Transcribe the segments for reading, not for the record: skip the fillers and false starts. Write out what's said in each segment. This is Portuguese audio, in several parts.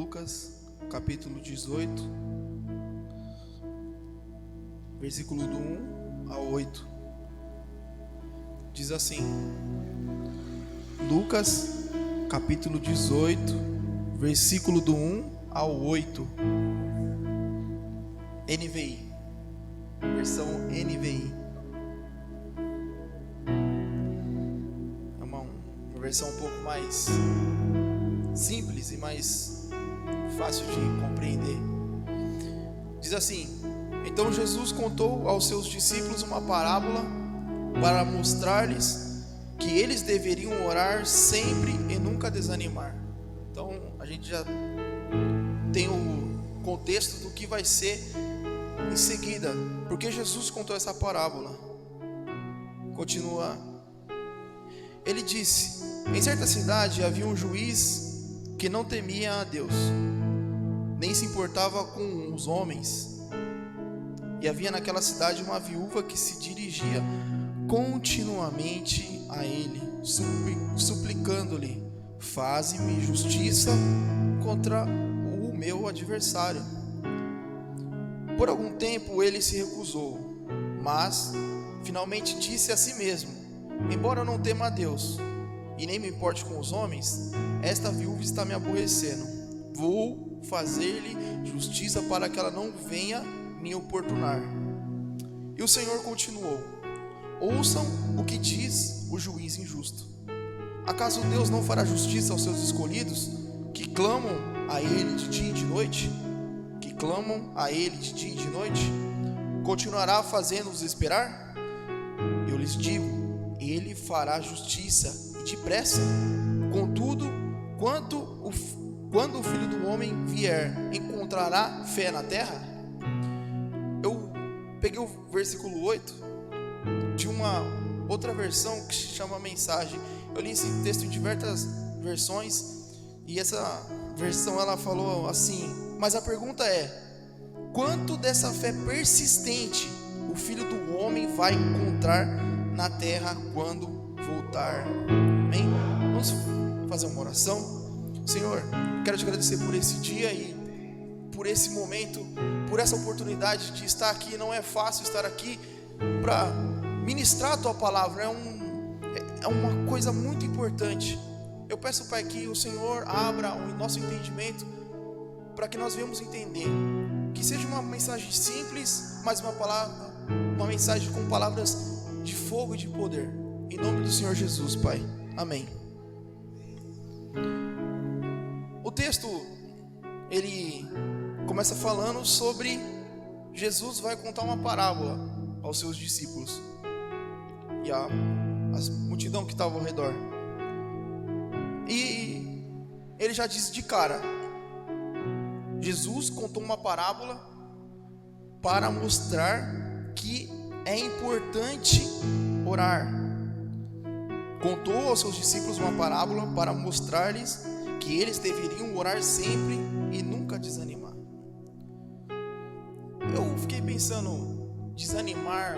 Lucas, capítulo 18, versículo do 1 ao 8. Diz assim: Lucas, capítulo 18, versículo do 1 ao 8. NVI, versão NVI. É uma versão um pouco mais simples e mais fácil de compreender. Diz assim: Então Jesus contou aos seus discípulos uma parábola para mostrar-lhes que eles deveriam orar sempre e nunca desanimar. Então a gente já tem o contexto do que vai ser em seguida, porque Jesus contou essa parábola. Continua. Ele disse: Em certa cidade havia um juiz que não temia a Deus, nem se importava com os homens. E havia naquela cidade uma viúva que se dirigia continuamente a ele, suplicando-lhe: Faze-me justiça contra o meu adversário. Por algum tempo ele se recusou, mas finalmente disse a si mesmo: Embora eu não tema a Deus e nem me importe com os homens, esta viúva está me aborrecendo. Vou fazer-lhe justiça para que ela não venha me importunar. E o Senhor continuou: Ouçam o que diz o juiz injusto. Acaso Deus não fará justiça aos seus escolhidos, que clamam a Ele de dia e de noite? Que clamam a Ele de dia e de noite? Continuará fazendo-os esperar? Eu lhes digo, Ele fará justiça e depressa. Contudo, quando o Filho do Homem vier, encontrará fé na terra? Eu peguei o versículo 8 de uma outra versão que se chama Mensagem. Eu li esse texto em diversas versões e essa versão ela falou assim: mas a pergunta é: quanto dessa fé persistente o Filho do Homem vai encontrar na terra quando voltar? Amém? Vamos fazer uma oração. Senhor, quero te agradecer por esse dia e por esse momento, por essa oportunidade de estar aqui. Não é fácil estar aqui para ministrar a tua palavra, é uma coisa muito importante. Eu peço, Pai, que o Senhor abra o nosso entendimento para que nós venhamos entender, que seja uma mensagem simples, mas uma mensagem com palavras de fogo e de poder, em nome do Senhor Jesus, Pai, amém. O texto, ele começa falando sobre Jesus vai contar uma parábola aos seus discípulos e a multidão que estava ao redor. E ele já disse de cara: Jesus contou uma parábola para mostrar que é importante orar. Contou aos seus discípulos uma parábola para mostrar-lhes que eles deveriam orar sempre e nunca desanimar. Eu fiquei pensando, desanimar.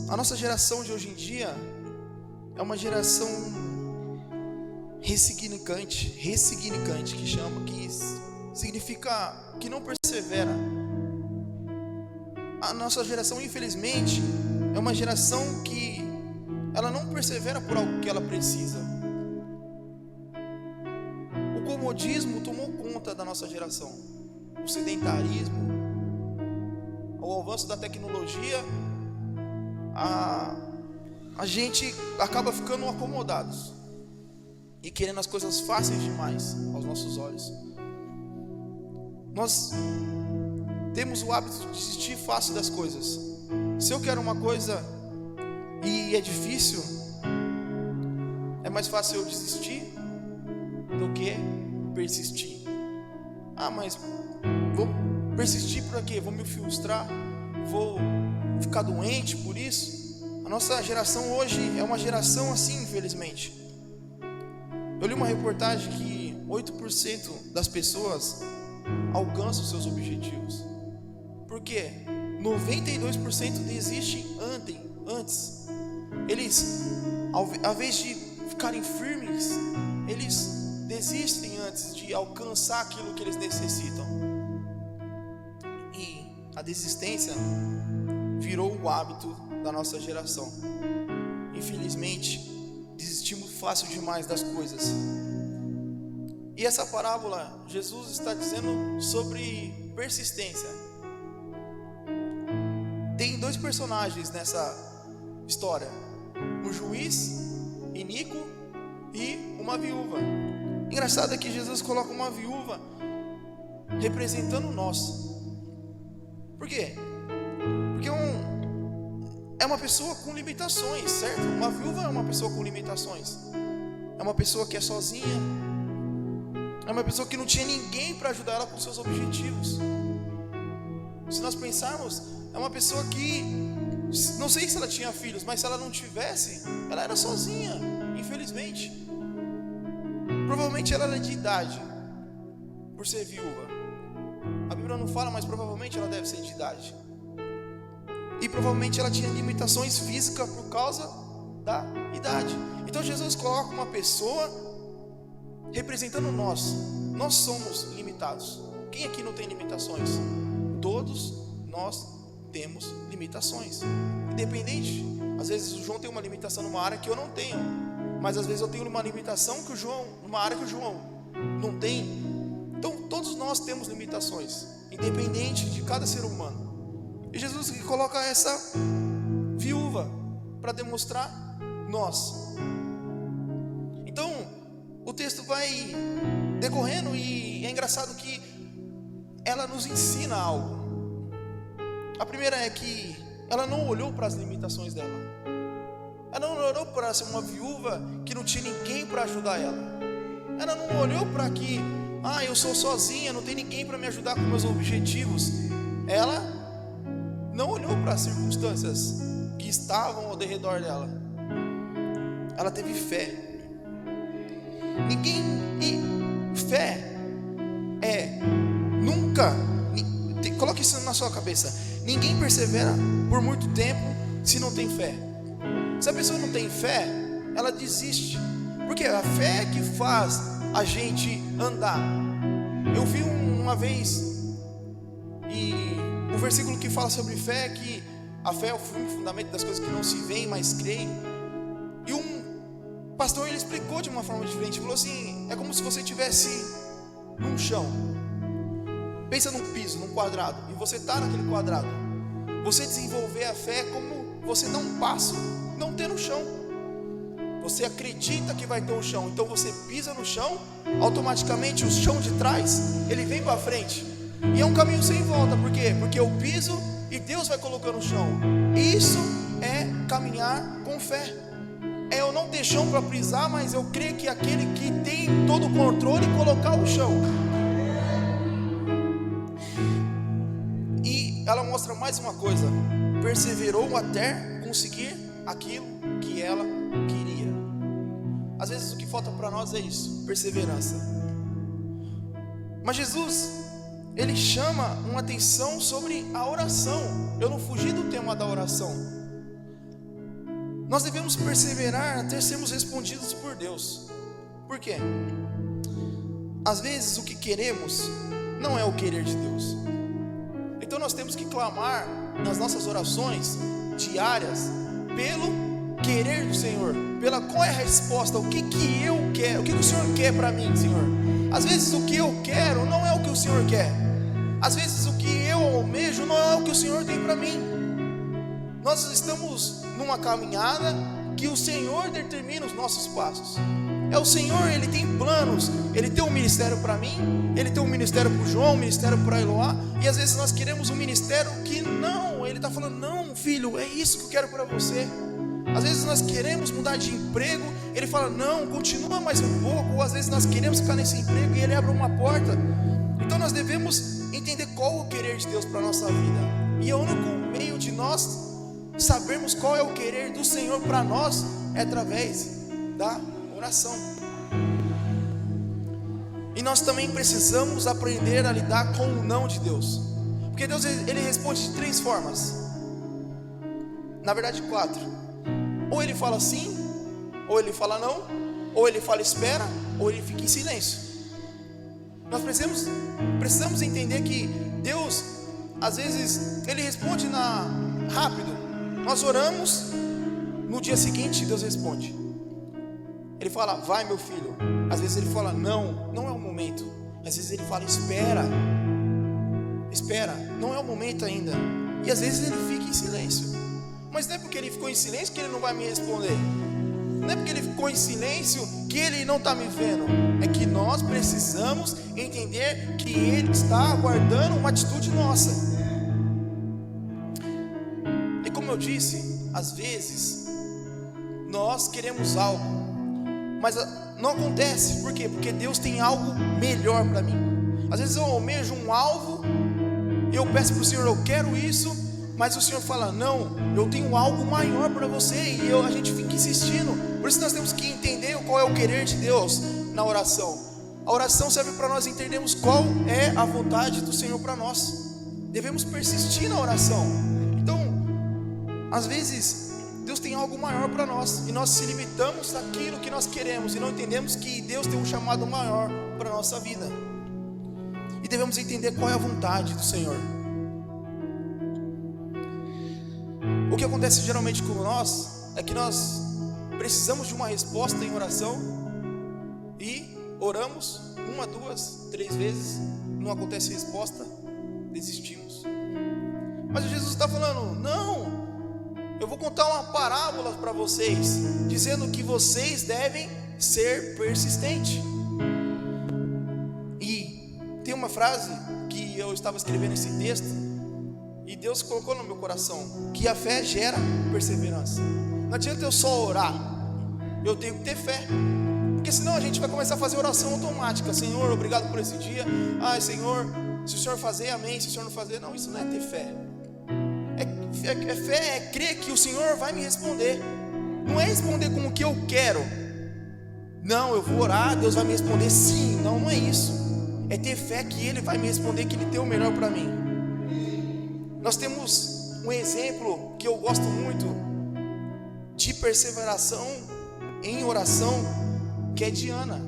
A nossa geração de hoje em dia é uma geração ressignificante, que significa que não persevera. A nossa geração, infelizmente, é uma geração que ela não persevera por algo que ela precisa. O comodismo tomou conta da nossa geração. O sedentarismo, o avanço da tecnologia, a gente acaba ficando acomodados e querendo as coisas fáceis demais aos nossos olhos. Nós temos o hábito de desistir fácil das coisas. Se eu quero uma coisa e é difícil, é mais fácil eu desistir do que persistir. Mas vou persistir por quê? Vou me frustrar? Vou ficar doente por isso? A nossa geração hoje é uma geração assim, infelizmente. Eu li uma reportagem que 8% das pessoas alcançam seus objetivos. Por quê? 92% desistem antes. Eles, ao invés de ficarem firmes, eles desistem antes de alcançar aquilo que eles necessitam. E a desistência virou o hábito da nossa geração. Infelizmente, desistimos fácil demais das coisas. E essa parábola, Jesus está dizendo sobre persistência. Tem dois personagens nessa história: um juiz iníquo e uma viúva. Engraçado é que Jesus coloca uma viúva representando nós. Por quê? Porque é uma pessoa com limitações, certo? Uma viúva é uma pessoa com limitações. É uma pessoa que é sozinha. É uma pessoa que não tinha ninguém para ajudar ela com seus objetivos. Se nós pensarmos, é uma pessoa que, não sei se ela tinha filhos, mas se ela não tivesse, ela era sozinha, infelizmente. Provavelmente ela era de idade, por ser viúva. A Bíblia não fala, mas provavelmente ela deve ser de idade. E provavelmente ela tinha limitações físicas por causa da idade. Então Jesus coloca uma pessoa representando nós. Nós somos limitados. Quem aqui não tem limitações? Todos nós temos limitações. Independente. Às vezes o João tem uma limitação numa área que eu não tenho, mas às vezes eu tenho uma limitação que o João, numa área que o João não tem. Então todos nós temos limitações, independente de cada ser humano. E Jesus coloca essa viúva para demonstrar nós. Então o texto vai decorrendo e é engraçado que ela nos ensina algo. A primeira é que ela não olhou para as limitações dela. Ela não olhou para ser uma viúva que não tinha ninguém para ajudar ela. Ela não olhou para que, eu sou sozinha, não tem ninguém para me ajudar com meus objetivos. Ela não olhou para as circunstâncias que estavam ao redor dela. Ela teve fé. Fé é nunca, coloque isso na sua cabeça, ninguém persevera por muito tempo se não tem fé. Se a pessoa não tem fé, ela desiste, porque a fé é que faz a gente andar. Eu vi uma vez, e o versículo que fala sobre fé é que a fé é o fundamento das coisas que não se veem, mas creem. E um pastor, ele explicou de uma forma diferente. Ele falou assim: é como se você estivesse num chão. Pensa num piso, num quadrado, e você está naquele quadrado. Você desenvolver a fé é como você dar um passo, não ter no chão. Você acredita que vai ter um chão, então você pisa no chão, automaticamente o chão de trás, ele vem para frente. E é um caminho sem volta. Por quê? Porque eu piso e Deus vai colocando o chão. Isso é caminhar com fé. É eu não ter chão para pisar, mas eu creio que aquele que tem todo o controle colocar o chão. E ela mostra mais uma coisa: perseverou até conseguir aquilo que ela queria. Às vezes o que falta para nós é isso, perseverança. Mas Jesus, ele chama uma atenção sobre a oração. Eu não fugi do tema da oração. Nós devemos perseverar até sermos respondidos por Deus. Por quê? Às vezes o que queremos não é o querer de Deus. Então nós temos que clamar nas nossas orações diárias pelo querer do Senhor, pela qual é a resposta, o que eu quero, o que o Senhor quer para mim, Senhor. Às vezes o que eu quero não é o que o Senhor quer. Às vezes o que eu almejo não é o que o Senhor tem para mim. Nós estamos numa caminhada que o Senhor determina os nossos passos. É o Senhor, Ele tem planos. Ele tem um ministério para mim, Ele tem um ministério para o João, um ministério para a Eloá. E às vezes nós queremos um ministério que não, Ele está falando: não, filho, é isso que eu quero para você. Às vezes nós queremos mudar de emprego, Ele fala: não, continua mais um pouco. Ou às vezes nós queremos ficar nesse emprego e Ele abre uma porta. Então nós devemos entender qual é o querer de Deus para a nossa vida. E o único meio de nós sabermos qual é o querer do Senhor para nós é através da oração. E nós também precisamos aprender a lidar com o não de Deus. Porque Deus, Ele responde de 3 formas. Na verdade 4. Ou Ele fala sim, ou Ele fala não, ou ele fala espera, ou ele fica em silêncio. Nós precisamos entender que Deus, às vezes, Ele responde rápido. Nós oramos, no dia seguinte Deus responde. Ele fala, vai meu filho. Às vezes Ele fala, não é o momento. Às vezes Ele fala, espera, não é o momento ainda. E às vezes Ele fica em silêncio. Mas não é porque Ele ficou em silêncio que Ele não vai me responder. Não é porque Ele ficou em silêncio que Ele não está me vendo. É que nós precisamos entender que Ele está aguardando uma atitude nossa. E como eu disse, às vezes nós queremos algo, mas não acontece. Por quê? Porque Deus tem algo melhor para mim. Às vezes eu almejo um alvo, eu peço para o Senhor, eu quero isso, mas o Senhor fala, não, eu tenho algo maior para você, e a gente fica insistindo. Por isso nós temos que entender qual é o querer de Deus na oração. A oração serve para nós entendermos qual é a vontade do Senhor para nós. Devemos persistir na oração. Então, às vezes, Deus tem algo maior para nós, e nós se limitamos àquilo que nós queremos, e não entendemos que Deus tem um chamado maior para a nossa vida. E devemos entender qual é a vontade do Senhor. O que acontece geralmente com nós é que nós precisamos de uma resposta em oração e oramos 1, 2, 3 vezes, não acontece resposta, desistimos. Mas Jesus está falando, não, eu vou contar uma parábola para vocês, dizendo que vocês devem ser persistentes. E tem uma frase que eu estava escrevendo esse texto, e Deus colocou no meu coração, que a fé gera perseverança. Não adianta eu só orar, eu tenho que ter fé. Porque senão a gente vai começar a fazer oração automática. Senhor, obrigado por esse dia. Ai Senhor, se o Senhor fazer, amém. Se o Senhor não fazer, não, isso não é ter fé. Fé é crer que o Senhor vai me responder. Não é responder como que eu quero. Não, eu vou orar, Deus vai me responder sim. Não é isso. É ter fé que Ele vai me responder, que Ele tem o melhor para mim. Nós temos um exemplo que eu gosto muito de perseveração em oração, que é de Ana.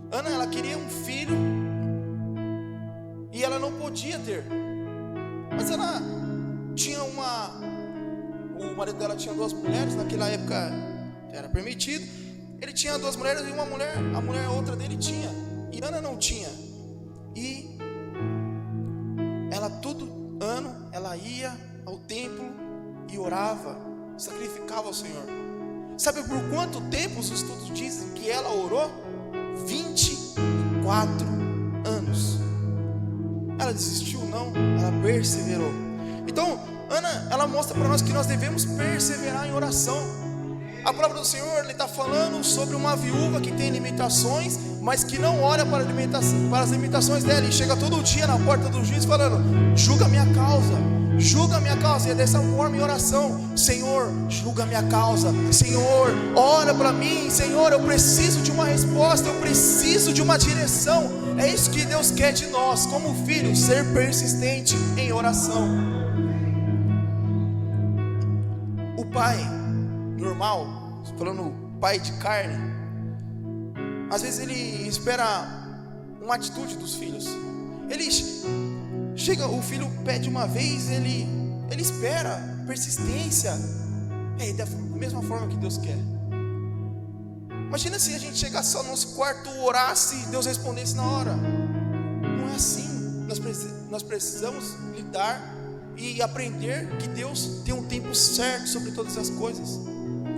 Ana, ela queria um filho e ela não podia ter, mas ela tinha o marido dela tinha 2 mulheres, naquela época era permitido. Ele tinha 2 mulheres e a outra dele tinha, e Ana não tinha. E ela todo ano ela ia ao templo e orava, sacrificava ao Senhor. Sabe por quanto tempo os estudos dizem que ela orou? 24 anos. Ela desistiu? Não, ela perseverou. Então, Ana, ela mostra para nós que nós devemos perseverar em oração. A palavra do Senhor, Ele está falando sobre uma viúva que tem limitações, mas que não olha para as limitações dela, e chega todo dia na porta do juiz falando, julga minha causa, e é dessa forma em oração, Senhor, julga minha causa, Senhor, olha para mim, Senhor, eu preciso de uma resposta, eu preciso de uma direção. É isso que Deus quer de nós, como filhos, ser persistente em oração. O pai normal, falando pai de carne, às vezes ele espera uma atitude dos filhos. Ele chega, o filho pede uma vez, ele espera, persistência. É da mesma forma que Deus quer. Imagina se a gente chegasse só no nosso quarto, orasse e Deus respondesse na hora. Não é assim. Nós precisamos lidar e aprender que Deus tem um tempo certo sobre todas as coisas.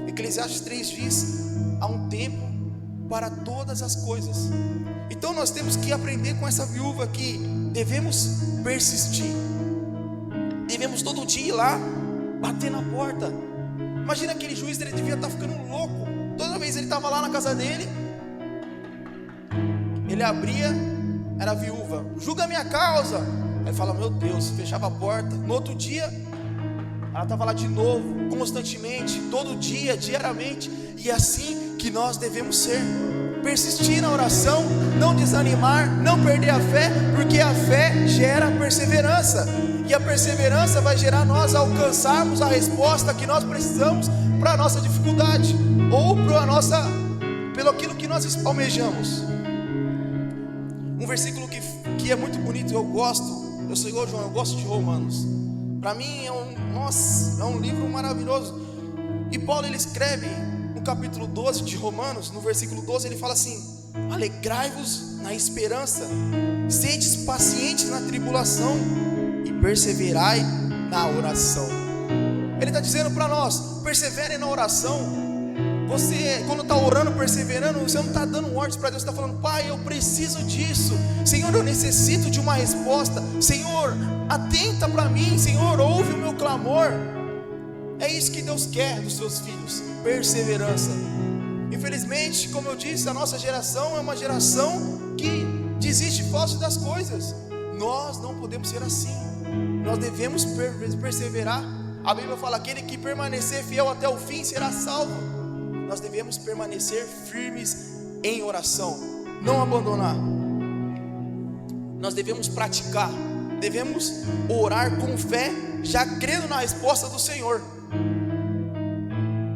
Eclesiastes 3 diz, há um tempo para todas as coisas. Então nós temos que aprender com essa viúva que devemos persistir. Devemos todo dia ir lá, bater na porta. Imagina aquele juiz, ele devia estar ficando louco. Toda vez ele estava lá na casa dele, ele abria, era a viúva, julga a minha causa. Aí fala, meu Deus, fechava a porta. No outro dia, ela estava lá de novo, constantemente, todo dia, diariamente. E é assim que nós devemos ser. Persistir na oração, não desanimar, não perder a fé, porque a fé gera perseverança. E a perseverança vai gerar nós alcançarmos a resposta que nós precisamos para a nossa dificuldade, ou para a nossa pelo aquilo que nós almejamos. Um versículo que é muito bonito, eu gosto, eu sou igual João, eu gosto de Romanos. Para mim é um livro maravilhoso. E Paulo, ele escreve no capítulo 12 de Romanos, no versículo 12, ele fala assim: alegrai-vos na esperança, sedes pacientes na tribulação e perseverai na oração. Ele está dizendo para nós: perseverem na oração. Você, quando está orando, perseverando, você não está dando ordens para Deus, você está falando: Pai, eu preciso disso, Senhor, eu necessito de uma resposta, Senhor, atenta para mim, Senhor, ouve o meu clamor. É isso que Deus quer dos seus filhos, perseverança. Infelizmente, como eu disse, a nossa geração é uma geração que desiste fácil das coisas. Nós não podemos ser assim, nós devemos perseverar. A Bíblia fala: aquele que permanecer fiel até o fim será salvo. Nós devemos permanecer firmes em oração, não abandonar. Nós devemos praticar, devemos orar com fé, já crendo na resposta do Senhor.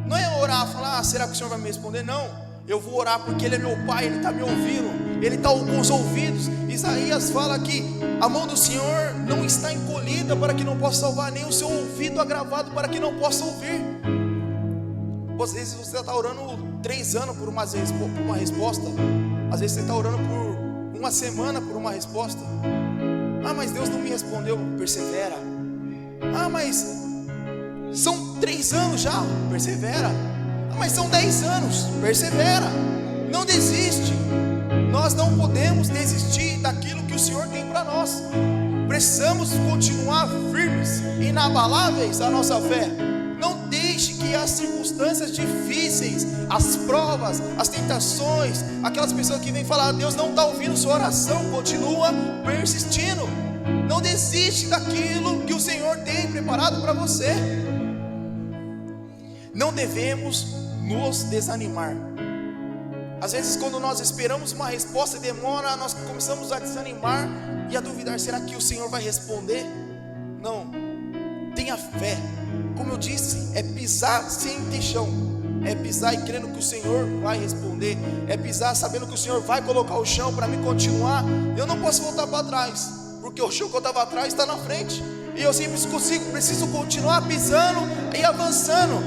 Não é orar, falar: será que o Senhor vai me responder? Não, eu vou orar porque Ele é meu Pai, Ele está me ouvindo, Ele está com os ouvidos. Isaías fala que a mão do Senhor não está encolhida para que não possa salvar, nem o seu ouvido agravado para que não possa ouvir. Às vezes você está orando 3 anos por uma resposta, às vezes você está orando por uma semana por uma resposta. Ah, mas Deus não me respondeu. Persevera. Ah, mas são 3 anos já. Persevera. Ah, mas são 10 anos. Persevera. Não desiste. Nós não podemos desistir daquilo que o Senhor tem para nós. Precisamos continuar firmes, inabaláveis a nossa fé. Não deixe que as circunstâncias difíceis, as provas, as tentações, aquelas pessoas que vêm falar: Deus não está ouvindo sua oração, continua persistindo. Não desiste daquilo que o Senhor tem preparado para você. Não devemos nos desanimar. Às vezes, quando nós esperamos uma resposta e demora, nós começamos a desanimar e a duvidar: será que o Senhor vai responder? Não, tenha fé. Como eu disse, é pisar sem ter chão, é pisar e crendo que o Senhor vai responder, é pisar sabendo que o Senhor vai colocar o chão para me continuar. Eu não posso voltar para trás, porque o chão que eu estava atrás está na frente, e eu sempre preciso continuar pisando e avançando.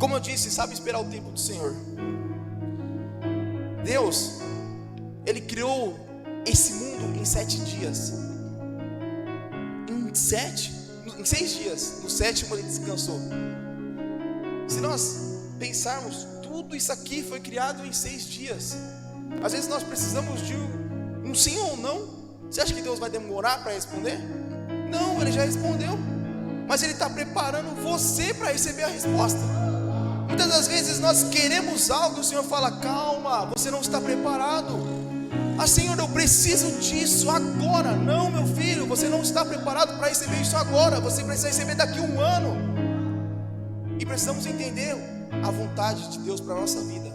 Como eu disse, sabe esperar o tempo do Senhor. Deus, Ele criou esse mundo em 7 dias. Em 6 dias, no 7º Ele descansou. Se nós pensarmos, tudo isso aqui foi criado em 6 dias. Às vezes nós precisamos de um sim ou um não. Você acha que Deus vai demorar para responder? Não, Ele já respondeu, mas Ele está preparando você para receber a resposta. Muitas das vezes nós queremos algo e o Senhor fala: calma, você não está preparado. Ah, Senhor, eu preciso disso agora. Não, meu filho, você não está preparado para receber isso agora. Você precisa receber daqui a 1 ano. E precisamos entender a vontade de Deus para a nossa vida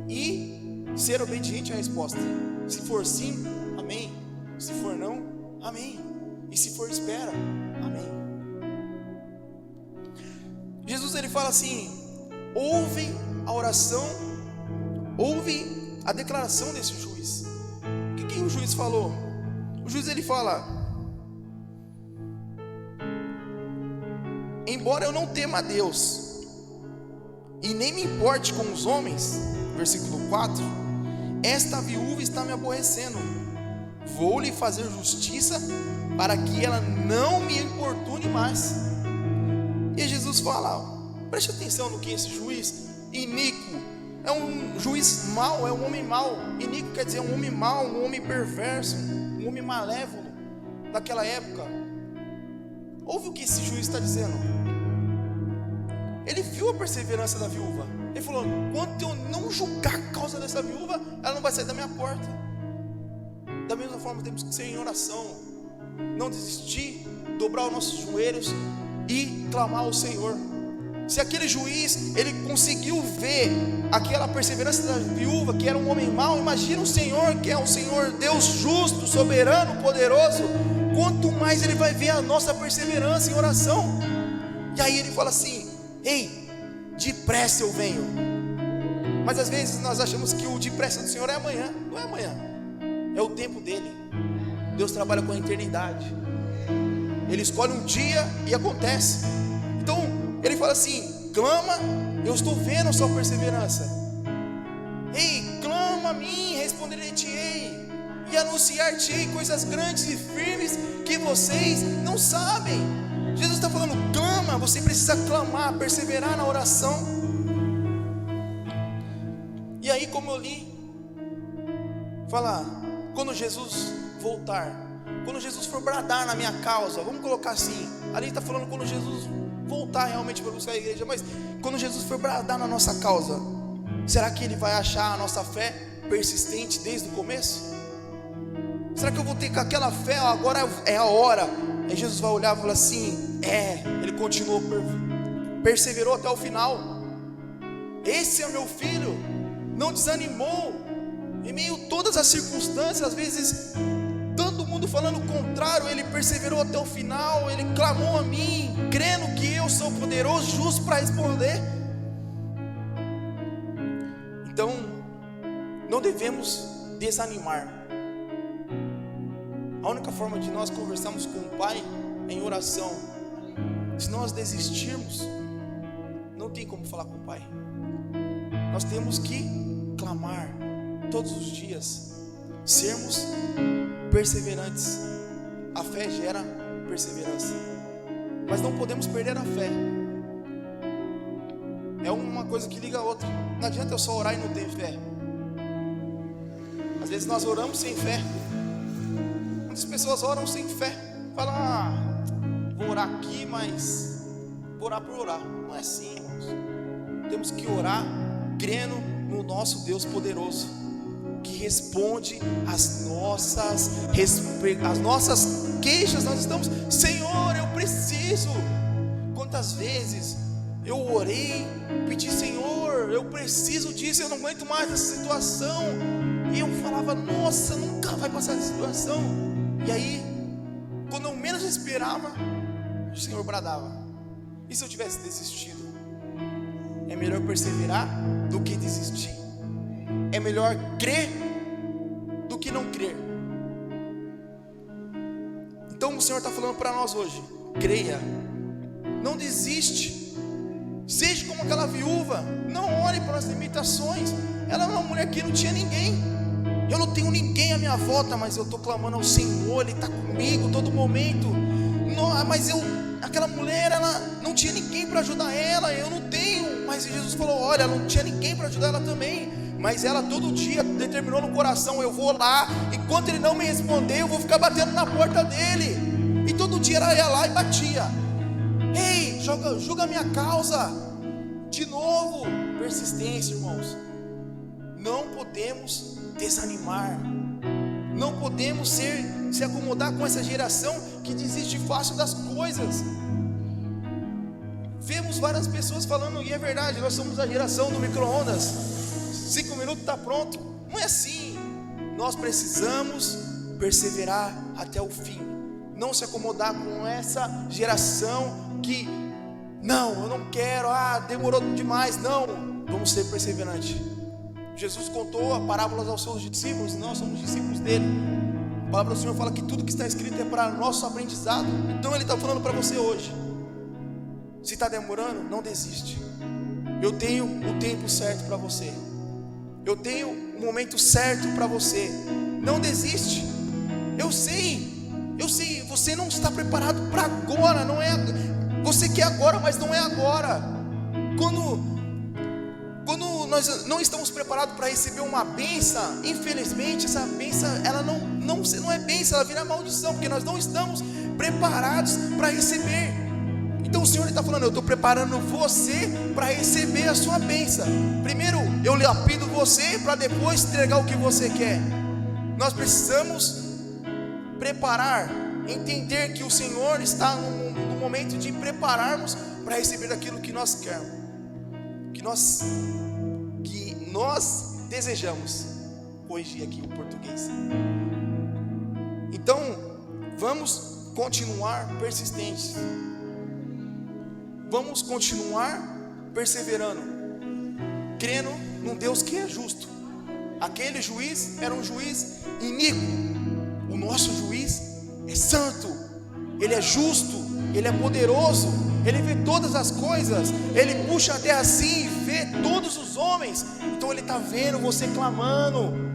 e ser obediente à resposta. Se for sim, amém. Se for não, amém. E se for espera, amém. Jesus, Ele fala assim: ouve a oração, ouve a declaração desse juiz. O que o juiz falou? O juiz, ele fala: embora eu não tema a Deus e nem me importe com os homens, versículo 4, esta viúva está me aborrecendo. Vou lhe fazer justiça para que ela não me importune mais. E Jesus fala: preste atenção no que esse juiz iníquo é um juiz mau, é um homem mau. Iníquo quer dizer um homem mau, um homem perverso, um homem malévolo daquela época. Ouve o que esse juiz está dizendo. Ele viu a perseverança da viúva. Ele falou: enquanto eu não julgar a causa dessa viúva, ela não vai sair da minha porta. Da mesma forma, temos que ser em oração, não desistir, dobrar os nossos joelhos e clamar ao Senhor. Se aquele juiz, ele conseguiu ver aquela perseverança da viúva, que era um homem mau, imagina o Senhor, que é um Senhor Deus justo, soberano, poderoso. Quanto mais Ele vai ver a nossa perseverança em oração. E aí Ele fala assim: ei, depressa eu venho. Mas às vezes nós achamos que o depressa do Senhor é amanhã. Não é amanhã, é o tempo dele. Deus trabalha com a eternidade. Ele escolhe um dia e acontece. Então ele fala assim: clama, eu estou vendo a sua perseverança. Ei, clama a mim, responderei-te-ei, e anunciar-te-ei coisas grandes e firmes que vocês não sabem. Jesus está falando: clama, você precisa clamar, perseverar na oração. E aí, como eu li, fala, quando Jesus voltar, quando Jesus for bradar na minha causa, vamos colocar assim, ali está falando quando Jesus voltar realmente para buscar a igreja, mas quando Jesus for bradar na nossa causa, será que Ele vai achar a nossa fé persistente desde o começo? Será que eu vou ter com aquela fé, agora é a hora? Aí Jesus vai olhar e falar assim: ele continuou, perseverou até o final. Esse é o meu filho, não desanimou, em meio a todas as circunstâncias, às vezes todo mundo falando o contrário, ele perseverou até o final, ele clamou a mim, crendo que eu sou poderoso, justo para responder. Então, não devemos desanimar. A única forma de nós conversarmos com o Pai é em oração. Se nós desistirmos, não tem como falar com o Pai. Nós temos que clamar todos os dias, sermos perseverantes. A fé gera perseverança, mas não podemos perder a fé. É uma coisa que liga a outra. Não adianta eu só orar e não ter fé. Às vezes nós oramos sem fé. Muitas pessoas oram sem fé. Falam: vou orar aqui, mas vou orar por orar. Não é assim, irmãos. Temos que orar crendo no nosso Deus poderoso, que responde as nossas queixas. Nós estamos: Senhor, eu preciso. Quantas vezes eu orei, pedi: Senhor, eu preciso disso, eu não aguento mais essa situação. E eu falava: nossa, nunca vai passar essa situação. E aí, quando eu menos esperava, o Senhor bradava. E se eu tivesse desistido? É melhor perseverar do que desistir. É melhor crer do que não crer. Então o Senhor está falando para nós hoje: creia, não desiste, seja como aquela viúva, não olhe para as limitações. Ela é uma mulher que não tinha ninguém. Eu não tenho ninguém à minha volta, mas eu estou clamando ao Senhor, Ele está comigo todo momento. Não, mas aquela mulher, ela não tinha ninguém para ajudar ela, eu não tenho. Mas Jesus falou: olha, ela não tinha ninguém para ajudar ela também. Mas ela todo dia determinou no coração: eu vou lá, enquanto ele não me responder, eu vou ficar batendo na porta dele. E todo dia ela ia lá e batia: ei, julga a minha causa. De novo, persistência, irmãos. Não podemos desanimar. Não podemos se acomodar com essa geração que desiste fácil das coisas. Vemos várias pessoas falando, e é verdade, nós somos a geração do micro-ondas. 5 minutos está pronto. Não é assim. Nós precisamos perseverar até o fim. Não se acomodar com essa geração que: não, eu não quero, demorou demais. Não, vamos ser perseverantes. Jesus contou a parábolas aos seus discípulos, nós somos discípulos dele. A palavra do Senhor fala que tudo que está escrito é para nosso aprendizado. Então Ele está falando para você hoje: se está demorando, não desiste. Eu tenho o tempo certo para você. Eu tenho o momento certo para você. Não desiste. Eu sei, você não está preparado para agora. Não é, você quer agora, mas não é agora. Quando nós não estamos preparados para receber uma bênção, infelizmente essa bênção, ela não é bênção, ela vira maldição, porque nós não estamos preparados para receber. Então o Senhor está falando: eu estou preparando você para receber a sua bênção. Primeiro eu lapido você, para depois entregar o que você quer. Nós precisamos preparar, entender que o Senhor está no momento de prepararmos para receber aquilo que nós queremos, que nós desejamos. Corrigir aqui o português. Então vamos continuar persistentes. Vamos continuar perseverando, crendo num Deus que é justo. Aquele juiz era um juiz iníquo. O nosso juiz é santo, ele é justo, ele é poderoso, ele vê todas as coisas, ele puxa a terra assim e vê todos os homens. Então ele está vendo você clamando.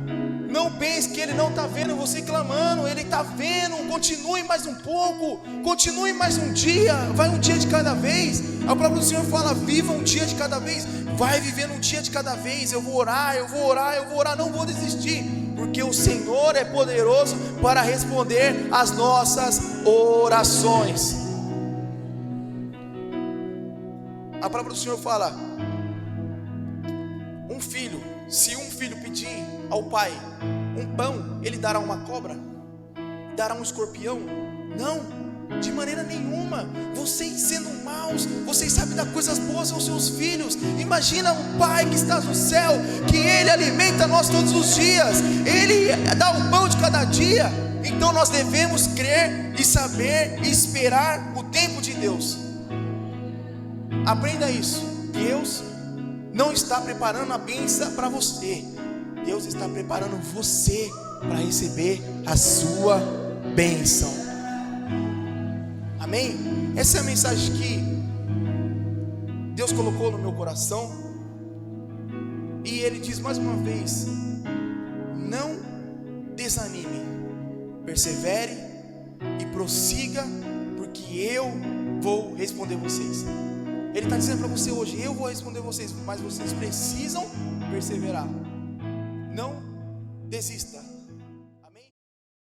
Não pense que ele não está vendo você clamando, ele está vendo. Continue mais um pouco, continue mais um dia, vai um dia de cada vez. A palavra do Senhor fala: viva um dia de cada vez. Vai vivendo um dia de cada vez. Eu vou orar, eu vou orar, eu vou orar, não vou desistir, porque o Senhor é poderoso para responder as nossas orações. A palavra do Senhor fala: se um filho pedir ao pai um pão, ele dará uma cobra? Dará um escorpião? Não, de maneira nenhuma. Vocês sendo maus, vocês sabem dar coisas boas aos seus filhos. Imagina o Pai que está no céu, que Ele alimenta nós todos os dias, Ele dá o pão de cada dia. Então nós devemos crer e saber e esperar o tempo de Deus. Aprenda isso. Deus não está preparando a bênção para você, Deus está preparando você para receber a sua bênção. Amém? Essa é a mensagem que Deus colocou no meu coração. E Ele diz mais uma vez: não desanime, persevere e prossiga, porque eu vou responder vocês. Ele está dizendo para você hoje: eu vou responder vocês, mas vocês precisam perseverar. Não desista.